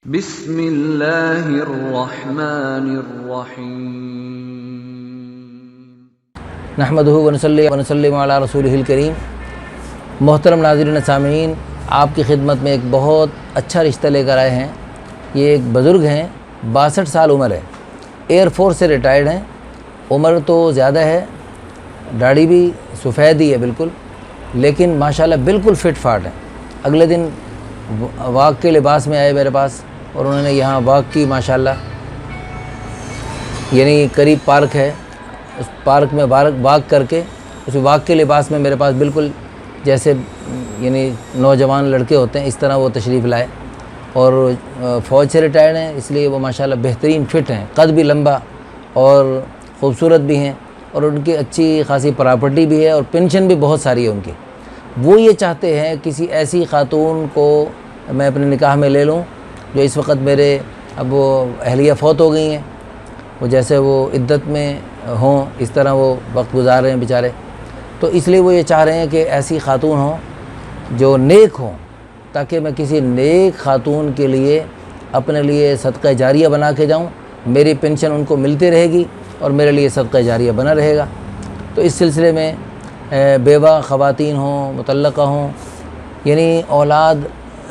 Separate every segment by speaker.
Speaker 1: بسم اللہ الرحمن الرحیم۔
Speaker 2: نحمدہ ونصلی ونسلم علی رسولہ الکریم۔ محترم ناظرین سامعین، آپ کی خدمت میں ایک بہت اچھا رشتہ لے کر آئے ہیں۔ یہ ایک بزرگ ہیں، 62 سال عمر ہے، ایئر فورس سے ریٹائرڈ ہیں۔ عمر تو زیادہ ہے، داڑھی بھی سفید ہی ہے بالکل، لیکن ماشاءاللہ بالکل فٹ فاٹ ہیں۔ اگلے دن واک کے لباس میں آئے میرے پاس، اور انہوں نے یہاں واک کی ماشاءاللہ، یعنی قریب پارک ہے، اس پارک میں واک کر کے اس واک کے لباس میں میرے پاس بالکل جیسے یعنی نوجوان لڑکے ہوتے ہیں اس طرح وہ تشریف لائے، اور فوج سے ریٹائرڈ ہیں، اس لیے وہ ماشاءاللہ بہترین فٹ ہیں، قد بھی لمبا اور خوبصورت بھی ہیں، اور ان کی اچھی خاصی پراپرٹی بھی ہے اور پینشن بھی بہت ساری ہے ان کی۔ وہ یہ چاہتے ہیں کسی ایسی خاتون کو میں اپنے نکاح میں لے لوں جو اس وقت میرے اب وہ اہلیہ فوت ہو گئی ہیں، وہ جیسے وہ عدت میں ہوں اس طرح وہ وقت گزار رہے ہیں بیچارے، تو اس لیے وہ یہ چاہ رہے ہیں کہ ایسی خاتون ہوں جو نیک ہوں، تاکہ میں کسی نیک خاتون کے لیے اپنے لیے صدقہ جاریہ بنا کے جاؤں، میری پینشن ان کو ملتی رہے گی اور میرے لیے صدقہ جاریہ بنا رہے گا۔ تو اس سلسلے میں بیوہ خواتین ہوں، مطلقہ ہوں، یعنی اولاد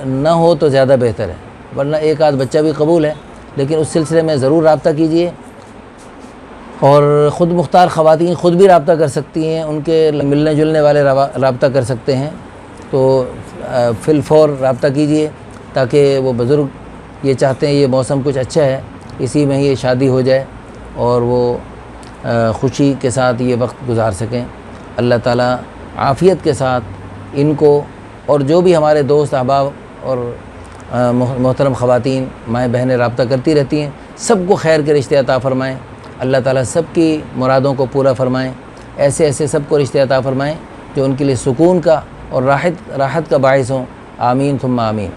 Speaker 2: نہ ہو تو زیادہ بہتر ہے، ورنہ ایک آدھ بچہ بھی قبول ہے، لیکن اس سلسلے میں ضرور رابطہ کیجئے۔ اور خود مختار خواتین خود بھی رابطہ کر سکتی ہیں، ان کے ملنے جلنے والے رابطہ کر سکتے ہیں، تو فی الفور رابطہ کیجئے، تاکہ وہ بزرگ یہ چاہتے ہیں یہ موسم کچھ اچھا ہے، اسی میں یہ شادی ہو جائے اور وہ خوشی کے ساتھ یہ وقت گزار سکیں۔ اللہ تعالیٰ عافیت کے ساتھ ان کو اور جو بھی ہمارے دوست احباب اور محترم خواتین مائیں بہنیں رابطہ کرتی رہتی ہیں، سب کو خیر کے رشتے عطا فرمائیں۔ اللہ تعالیٰ سب کی مرادوں کو پورا فرمائیں، ایسے سب کو رشتے عطا فرمائیں جو ان کے لیے سکون کا اور راحت کا باعث ہوں۔ آمین ثم آمین۔